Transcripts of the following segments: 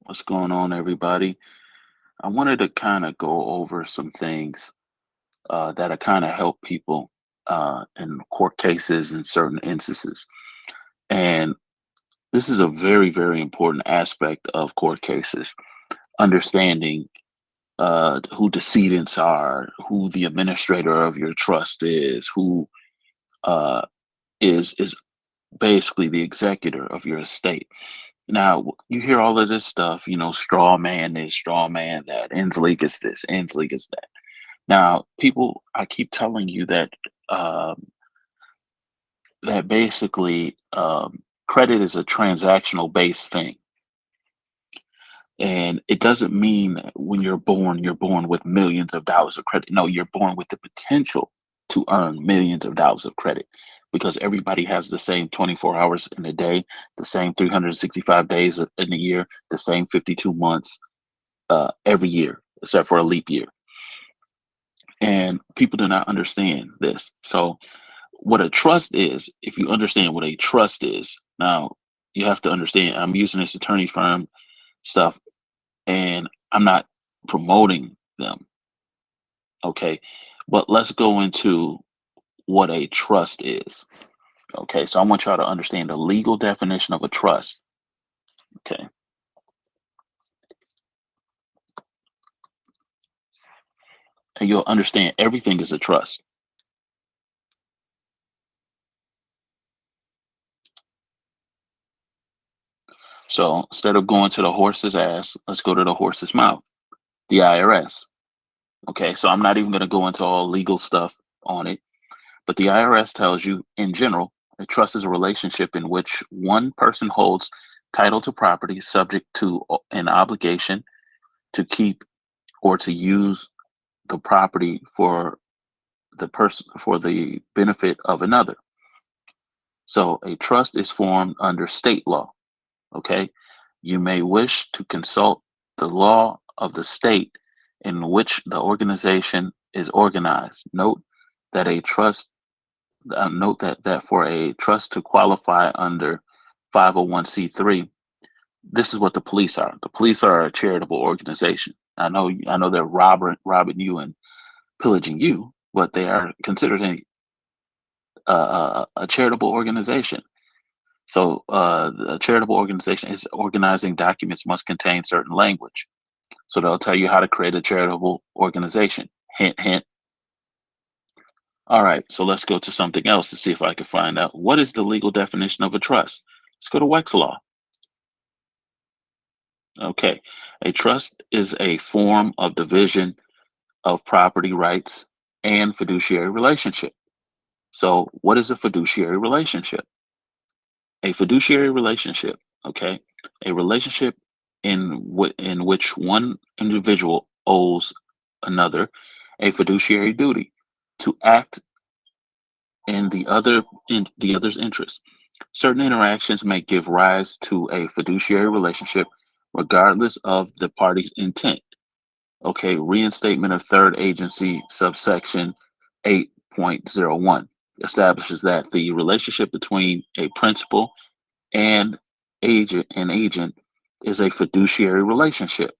What's going on, everybody? I wanted to kind of go over some things that kind of help people in court cases in certain instances. And this is a very, very important aspect of court cases, understanding who decedents are, who the administrator of your trust is, who uh, is basically the executor of your estate. Now, you hear all of this stuff, straw man this, straw man that, ends leak is this, ends leak is that. Now, people, I keep telling you um, that basically credit is a transactional based thing, and it doesn't mean that when you're born with millions of dollars of credit. No, you're born with the potential to earn millions of dollars of credit because everybody has the same 24 hours in a day, the same 365 days in a year, the same 52 months every year, except for a leap year. And people do not understand this. So, what a trust is, if you understand what a trust is, now you have to understand, I'm using this attorney firm stuff and I'm not promoting them. Okay. But let's go into what a trust is. Okay. So, I want y'all to understand the legal definition of a trust. Okay. And you'll understand everything is a trust. So, instead of going to the horse's ass, let's go to the horse's mouth, the IRS. Okay, so I'm not even going to go into all legal stuff on it, but the IRS tells you in general, a trust is a relationship in which one person holds title to property subject to an obligation to keep or to use the property for the benefit of another. So a trust is formed under state law. Okay, you may wish to consult the law of the state in which the organization is organized. That a trust note that for a trust to qualify under 501c3, this is what the police are. The police are a charitable organization. I know they're robbing you and pillaging you, but they are considered a charitable organization. So the charitable organization is organizing documents must contain certain language. So they'll tell you how to create a charitable organization. Hint, hint. All right, so let's go to something else to see if I can find out what is the legal definition of a trust. Let's go to Wex law. Okay, a trust is a form of division of property rights and fiduciary relationship. So, what is a fiduciary relationship? A fiduciary relationship, okay, a relationship in which one individual owes another a fiduciary duty to act in the other's interest. Certain interactions may give rise to a fiduciary relationship regardless of the party's intent. Okay, reinstatement of third agency subsection 8.01 establishes that the relationship between a principal and agent is a fiduciary relationship.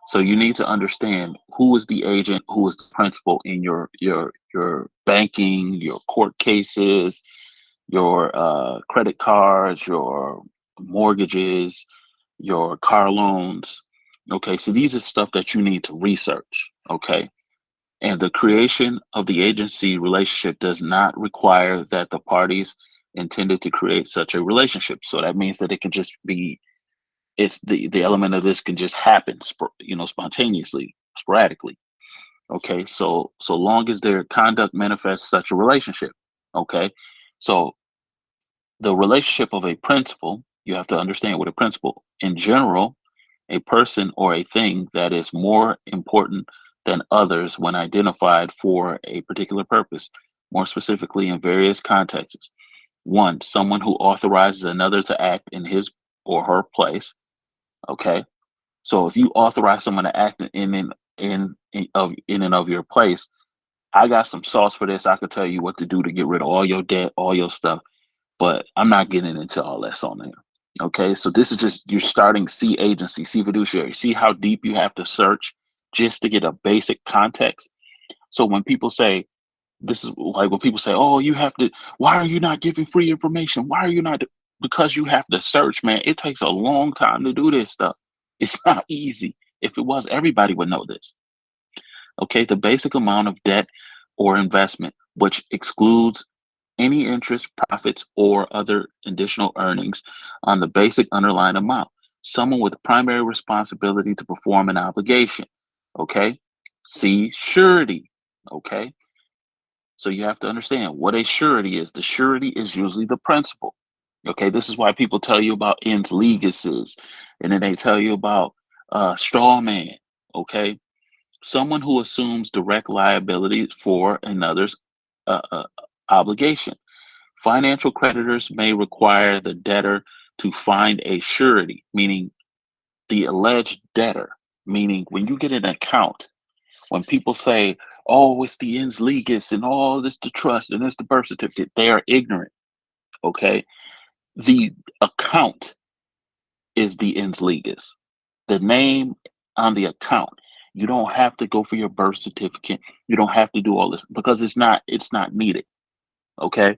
So you need to understand who is the agent, who is the principal in your banking, your court cases, your credit cards, your mortgages, your car loans. Okay, so these are stuff that you need to research. Okay, and the creation of the agency relationship does not require that the parties intended to create such a relationship. So that means that it can just be it's the element of this can just happen, spontaneously, sporadically. Okay, so long as their conduct manifests such a relationship. Okay, so the relationship of a principal, you have to understand what a principal, in general, a person or a thing that is more important than others when identified for a particular purpose, more specifically in various contexts. One, someone who authorizes another to act in his or her place. Okay, so if you authorize someone to act in and of your place, I got some sauce for this. I could tell you what to do to get rid of all your debt, all your stuff, but I'm not getting into all that's on there. Okay, so this is just you're starting C agency, C fiduciary. See how deep you have to search just to get a basic context. So when people say, this is like when people say, "Oh, you have to. Why are you not giving free information? Why are you not?" Because you have to search, man. It takes a long time to do this stuff. It's not easy. If it was, everybody would know this. Okay, the basic amount of debt or investment, which excludes any interest, profits, or other additional earnings on the basic underlying amount. Someone with primary responsibility to perform an obligation. Okay, C, surety. Okay, so you have to understand what a surety is. The surety is usually the principal. Okay, this is why people tell you about ins legacies, and then they tell you about strawman. Okay, someone who assumes direct liability for another's uh, uh, obligation. Financial creditors may require the debtor to find a surety, meaning the alleged debtor. Meaning, when you get an account, when people say, "Oh, it's the ins legis and all this the trust and it's the birth certificate," they are ignorant. Okay, the account is the ins legis. The name on the account. You don't have to go for your birth certificate. You don't have to do all this because it's not needed. Okay.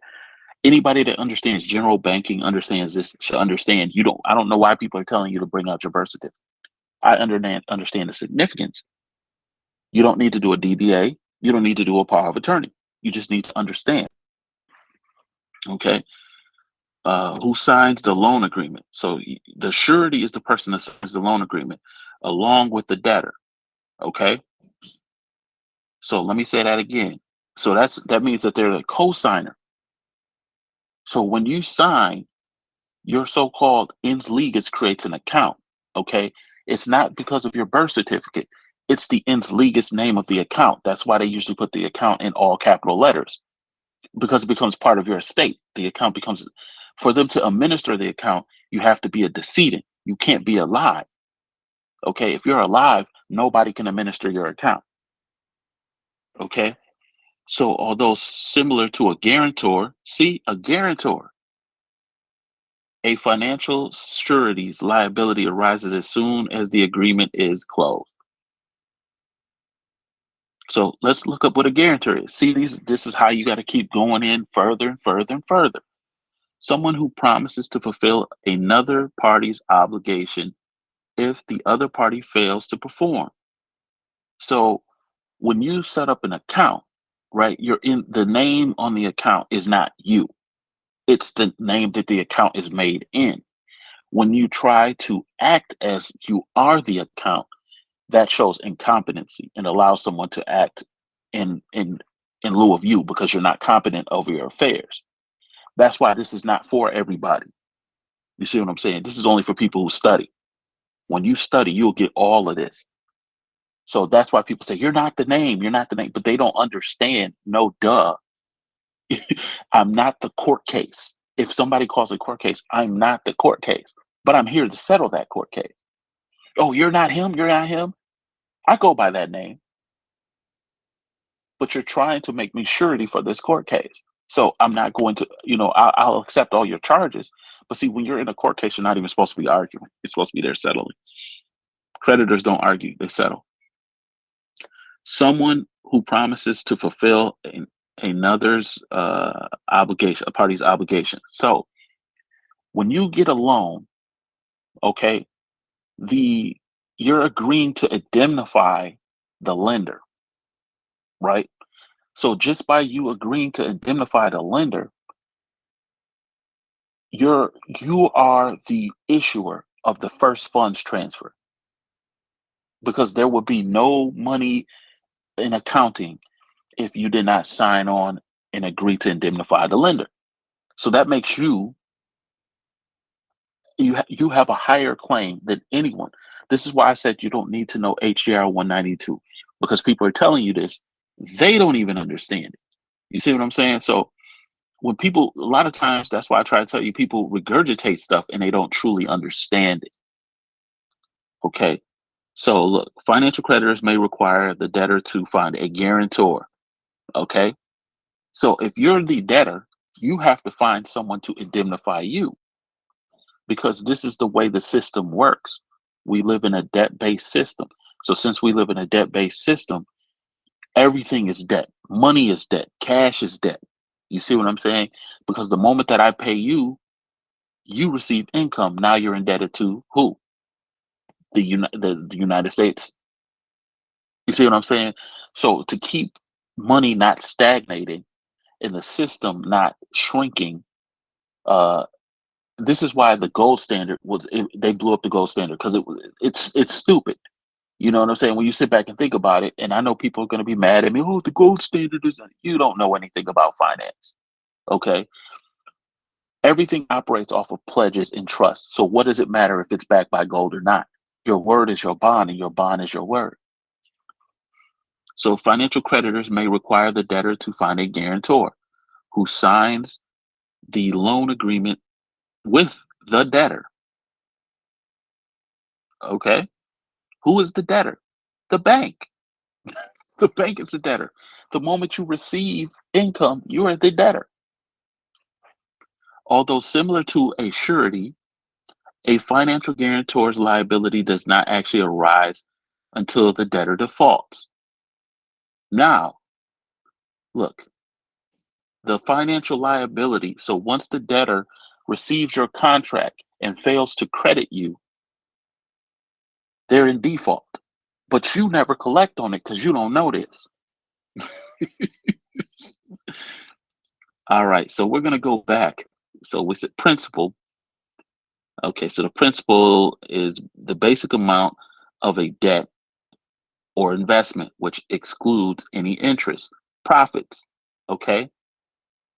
Anybody that understands general banking understands this should understand you don't I don't know why people are telling you to bring out your birth certificate. I understand the significance. You don't need to do a DBA. You don't need to do a power of attorney. You just need to understand. Okay. Who signs the loan agreement? So the surety is the person that signs the loan agreement along with the debtor. Okay. So let me say that again. So that means that they're the co-signer. So when you sign, your so-called ins legis creates an account. Okay. It's not because of your birth certificate. It's the ins legis name of the account. That's why they usually put the account in all capital letters because it becomes part of your estate. The account becomes, for them to administer the account, you have to be a decedent. You can't be alive. Okay. If you're alive, nobody can administer your account. Okay. So, although similar to a guarantor, see, a guarantor, a financial surety's liability arises as soon as the agreement is closed. So let's look up what a guarantor is. See, this is how you got to keep going in further and further and further. Someone who promises to fulfill another party's obligation if the other party fails to perform. So when you set up an account, right, you're in the name on the account is not you. It's the name that the account is made in. When you try to act as you are the account, that shows incompetency and allows someone to act in lieu of you because you're not competent over your affairs. That's why this is not for everybody. You see what I'm saying? This is only for people who study. When you study, you'll get all of this. So that's why people say, "You're not the name, you're not the name," but they don't understand. No, duh. I'm not the court case. If somebody calls a court case, I'm not the court case, but I'm here to settle that court case. Oh, you're not him, you're not him. I go by that name, but you're trying to make me surety for this court case. So I'm not going to, I'll accept all your charges. But see, when you're in a court case, you're not even supposed to be arguing. You're supposed to be there settling. Creditors don't argue, they settle. Someone who promises to fulfill another's obligation, a party's obligation. So when you get a loan, okay, the you're agreeing to indemnify the lender, right? So just by you agreeing to indemnify the lender, you are the issuer of the first funds transfer because there would be no money in accounting if you did not sign on and agree to indemnify the lender. So that makes you have a higher claim than anyone. This is why I said you don't need to know HJR 192 because people are telling you this, they don't even understand it. You see what I'm saying? So when people, a lot of times, that's why I try to tell you, people regurgitate stuff and they don't truly understand it. Okay. So look, financial creditors may require the debtor to find a guarantor. Okay. So if you're the debtor, you have to find someone to indemnify you because this is the way the system works. We live in a debt-based system. So since we live in a debt-based system, everything is debt. Money is debt. Cash is debt. You see what I'm saying? Because the moment that I pay you, you receive income. Now you're indebted to who? The United States. You see what I'm saying? So to keep money not stagnating and the system not shrinking, uh, this is why the gold standard they blew up the gold standard because it's stupid. You know what I'm saying? When you sit back and think about it, and I know people are going to be mad at me. Oh, the gold standard is. You don't know anything about finance, okay? Everything operates off of pledges and trust. So what does it matter if it's backed by gold or not? Your word is your bond, and your bond is your word. So financial creditors may require the debtor to find a guarantor who signs the loan agreement with the debtor. Okay? Who is the debtor? The bank. The bank is the debtor. The moment you receive income, you are the debtor. Although similar to a surety, a financial guarantor's liability does not actually arise until the debtor defaults. Now, look, the financial liability, so once the debtor receives your contract and fails to credit you, they're in default. But you never collect on it because you don't know this. All right, so we're going to go back. So we said principal. Okay, so the principal is the basic amount of a debt or investment, which excludes any interest, profits, okay,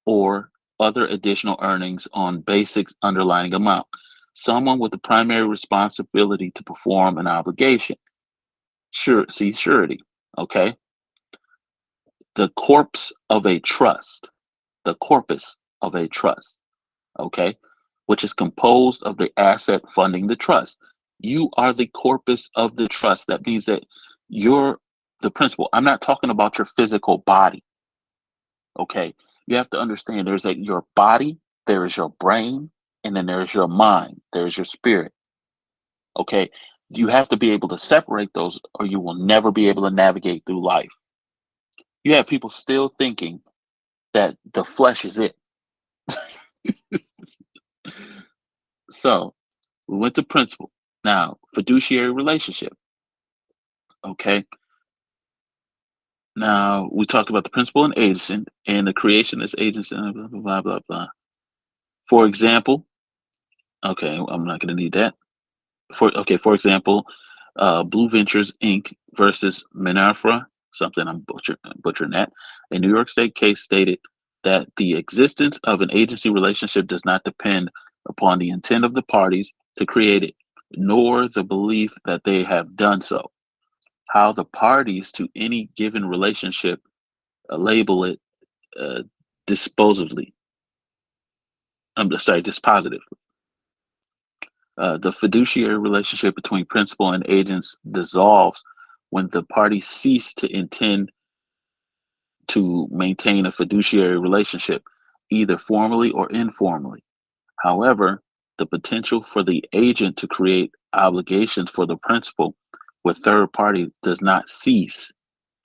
or other additional earnings on basic underlying amount. Someone with the primary responsibility to perform an obligation. Sure, see surety, okay? The corpus of a trust, the corpus of a trust, okay, which is composed of the asset funding the trust. You are the corpus of the trust. That means that you're the principal. I'm not talking about your physical body, okay? You have to understand there's your body, there is your brain, and then there's your mind, there's your spirit, okay? You have to be able to separate those or you will never be able to navigate through life. You have people still thinking that the flesh is it. So we went to principle. Now, fiduciary relationship. Okay. Now we talked about the principal and agent and the creation as agents and blah blah blah blah blah. For example, okay, I'm not gonna need that. For example, Blue Ventures Inc. versus Minafra, something I'm butchering that. A New York State case stated that the existence of an agency relationship does not depend upon the intent of the parties to create it, nor the belief that they have done so. How the parties to any given relationship label it uh, disposively. I'm sorry, dispositive. The fiduciary relationship between principal and agents dissolves when the parties cease to intend to maintain a fiduciary relationship, either formally or informally. However, the potential for the agent to create obligations for the principal with third party does not cease.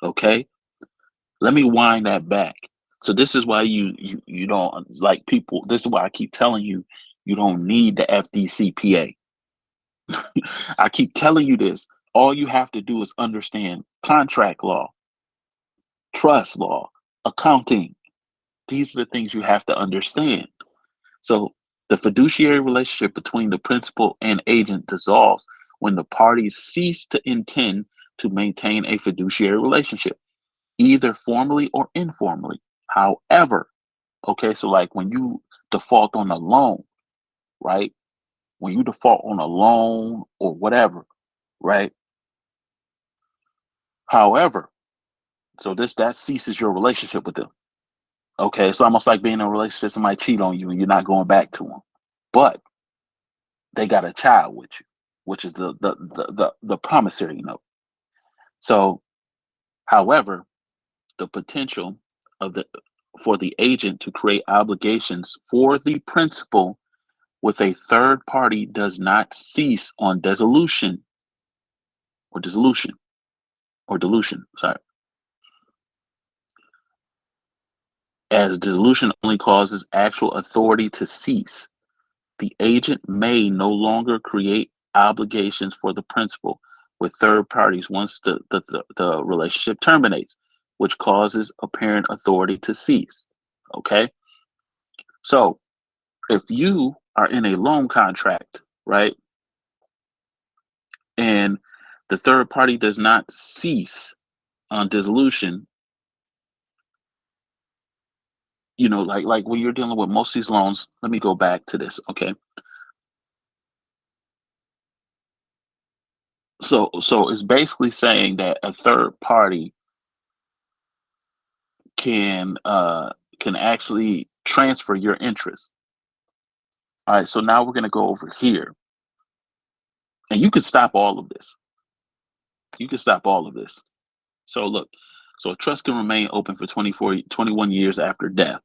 Okay, let me wind that back. So this is why you don't like people. This is why I keep telling you you don't need the FDCPA. I keep telling you this. All you have to do is understand contract law, trust law, accounting. These are the things you have to understand. So the fiduciary relationship between the principal and agent dissolves when the parties cease to intend to maintain a fiduciary relationship, either formally or informally. However, okay, so like when you default on a loan, right? When you default on a loan or whatever, right? However, so that ceases your relationship with them. Okay, it's almost like being in a relationship, somebody cheat on you and you're not going back to them. But they got a child with you, which is the promissory note. So, however, the potential of the for the agent to create obligations for the principal with a third party does not cease on dissolution or dissolution or dilution, sorry, as dissolution only causes actual authority to cease. The agent may no longer create obligations for the principal with third parties once the relationship terminates, which causes apparent authority to cease. Okay? So if you are in a loan contract, right, and the third party does not cease on dissolution, like when you're dealing with most of these loans, let me go back to this, okay? So it's basically saying that a third party can actually transfer your interest. All right, so now we're going to go over here, and you can stop all of this. You can stop all of this. So look, so a trust can remain open for 21 years after death.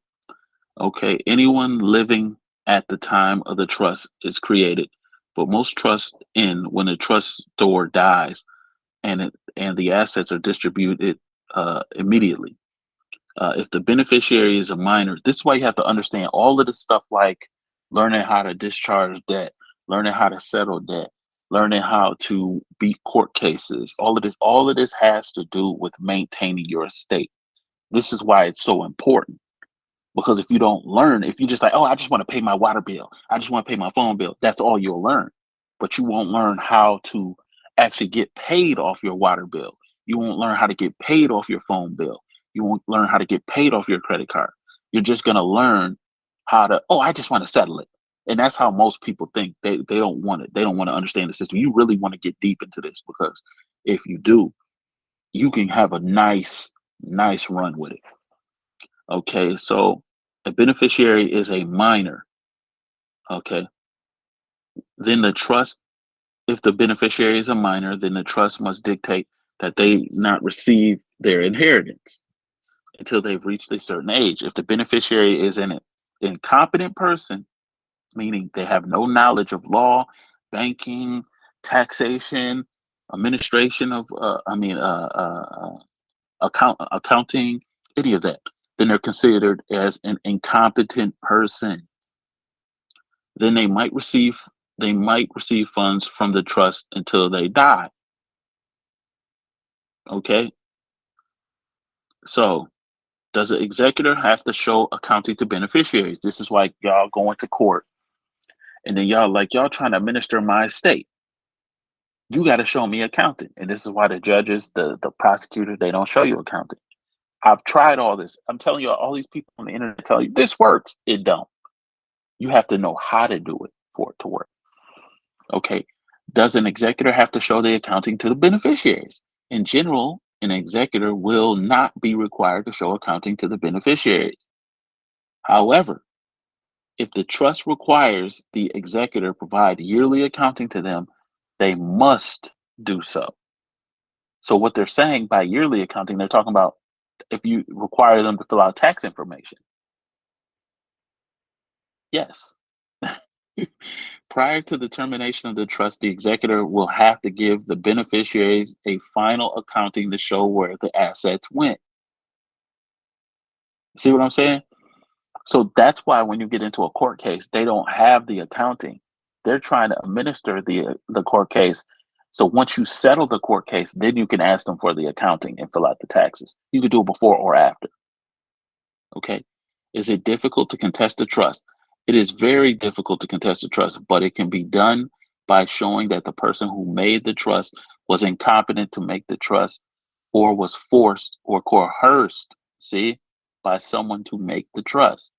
Okay, anyone living at the time of the trust is created, but most trusts end when the trustor dies, and the assets are distributed immediately. If the beneficiary is a minor, this is why you have to understand all of this stuff, like learning how to discharge debt, learning how to settle debt, learning how to beat court cases. All of this has to do with maintaining your estate. This is why it's so important. Because if you don't learn, if you just like, oh, I just want to pay my water bill, I just want to pay my phone bill, that's all you'll learn. But you won't learn how to actually get paid off your water bill. You won't learn how to get paid off your phone bill. You won't learn how to get paid off your credit card. You're just going to learn how to, oh, I just want to settle it. And that's how most people think. They don't want it. They don't want to understand the system. You really want to get deep into this, because if you do, you can have a nice run with it. Okay, so a beneficiary is a minor. Okay, then the trust, if the beneficiary is a minor, then the trust must dictate that they not receive their inheritance until they've reached a certain age. If the beneficiary is an incompetent person, meaning they have no knowledge of law, banking, taxation, administration of, accounting, any of that, then they're considered as an incompetent person. Then they might receive funds from the trust until they die. Okay? So, does the executor have to show accounting to beneficiaries? This is why y'all going to court, and then y'all trying to administer my estate. You got to show me accounting. And this is why the judges, the prosecutors, they don't show you accounting. I've tried all this. I'm telling you, all these people on the internet tell you this works. It don't. You have to know how to do it for it to work. Okay. Does an executor have to show the accounting to the beneficiaries? In general, an executor will not be required to show accounting to the beneficiaries. However, if the trust requires the executor provide yearly accounting to them, they must do so. So what they're saying by yearly accounting, they're talking about if you require them to fill out tax information. Yes. Prior to the termination of the trust, the executor will have to give the beneficiaries a final accounting to show where the assets went. See what I'm saying? So that's why when you get into a court case, they don't have the accounting. They're trying to administer the court case. So once you settle the court case, then you can ask them for the accounting and fill out the taxes. You could do it before or after. Okay. Is it difficult to contest the trust? It is very difficult to contest the trust, but it can be done by showing that the person who made the trust was incompetent to make the trust, or was forced or coerced, see, by someone to make the trust.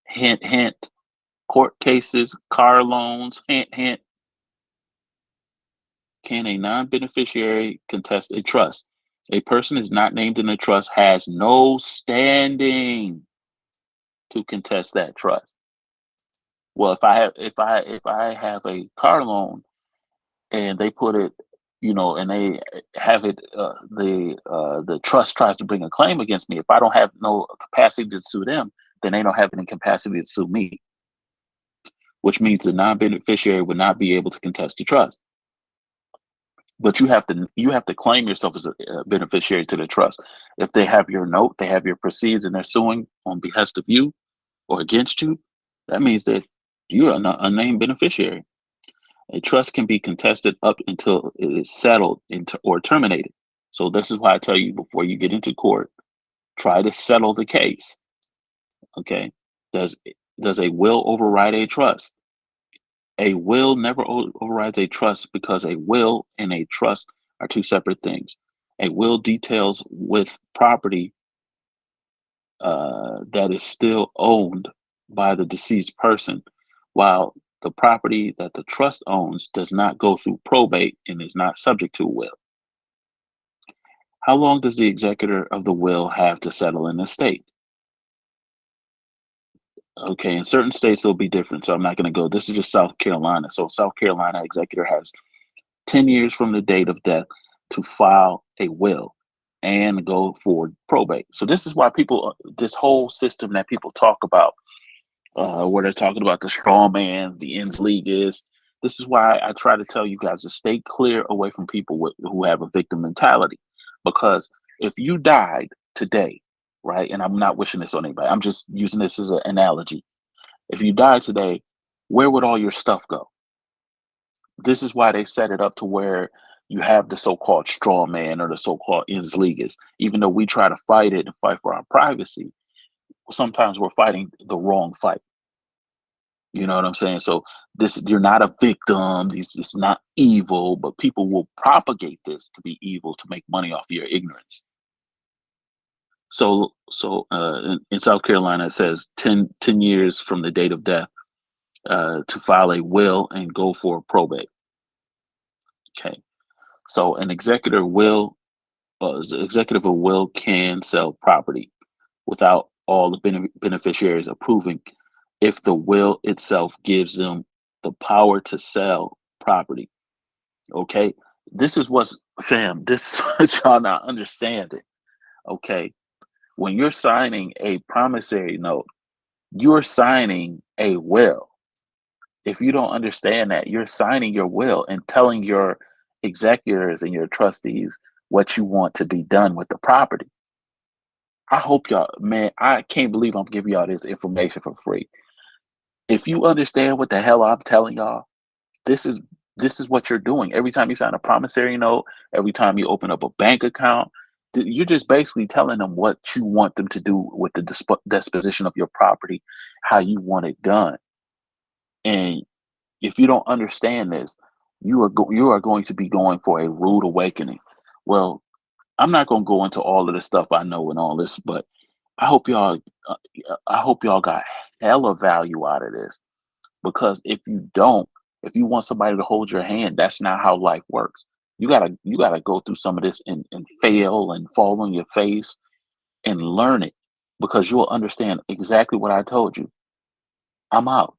Hint, hint. Court cases, car loans, hint, hint. Can a non-beneficiary contest a trust? A person is not named in a trust has no standing to contest that trust. Well, if I have a car loan and they put it, and they have it, the trust tries to bring a claim against me. If I don't have no capacity to sue them, then they don't have any capacity to sue me. which means the non-beneficiary would not be able to contest the trust. But you have to claim yourself as a beneficiary to the trust. If they have your note, they have your proceeds, and they're suing on behest of you or against you, that means that you're a named beneficiary. A trust can be contested up until it is settled or terminated. So this is why I tell you, before you get into court, try to settle the case. Okay. Does does a will override a trust? A will never overrides a trust, because a will and a trust are two separate things. A will details with property that is still owned by the deceased person, while the property that the trust owns does not go through probate and is not subject to a will. How long does the executor of the will have to settle an estate? Okay, in certain states it'll be different, so I'm not going to go. This is just South Carolina. So South Carolina executor has 10 years from the date of death to file a will and go for probate. So this is why people, this whole system that people talk about, where they're talking about the Strawman, the ends league is. This is why I try to tell you guys to stay clear away from people who have a victim mentality. Because if you died today, right, and I'm not wishing this on anybody, I'm just using this as an analogy. If you died today, where would all your stuff go? This is why they set it up to where you have the so-called straw man or the so-called ins leaguers. Even though we try to fight it and fight for our privacy, sometimes we're fighting the wrong fight. You know what I'm saying? So this, you're not a victim. It's not evil, but people will propagate this to be evil to make money off your ignorance. In South Carolina, it says 10 years from the date of death to file a will and go for probate. Okay. So an executor will, the executive of will can sell property without all the beneficiaries approving, if the will itself gives them the power to sell property. Okay. This is what's, fam, this is what y'all not understanding. Okay. When you're signing a promissory note, you're signing a will. If you don't understand that, you're signing your will and telling your executors and your trustees what you want to be done with the property. I hope y'all, man, I can't believe I'm giving y'all this information for free. If you understand what the hell I'm telling y'all, this is this is what you're doing. Every time you sign a promissory note, every time you open up a bank account, you're just basically telling them what you want them to do with the disposition of your property, how you want it done. And if you don't understand this, you are going to be going for a rude awakening. Well, I'm not going to go into all of the stuff I know and all this, but I hope y'all, uh, I hope y'all got hella value out of this. Because if you don't, if you want somebody to hold your hand, that's not how life works. You gotta go through some of this and fail and fall on your face and learn it, because you'll understand exactly what I told you. I'm out.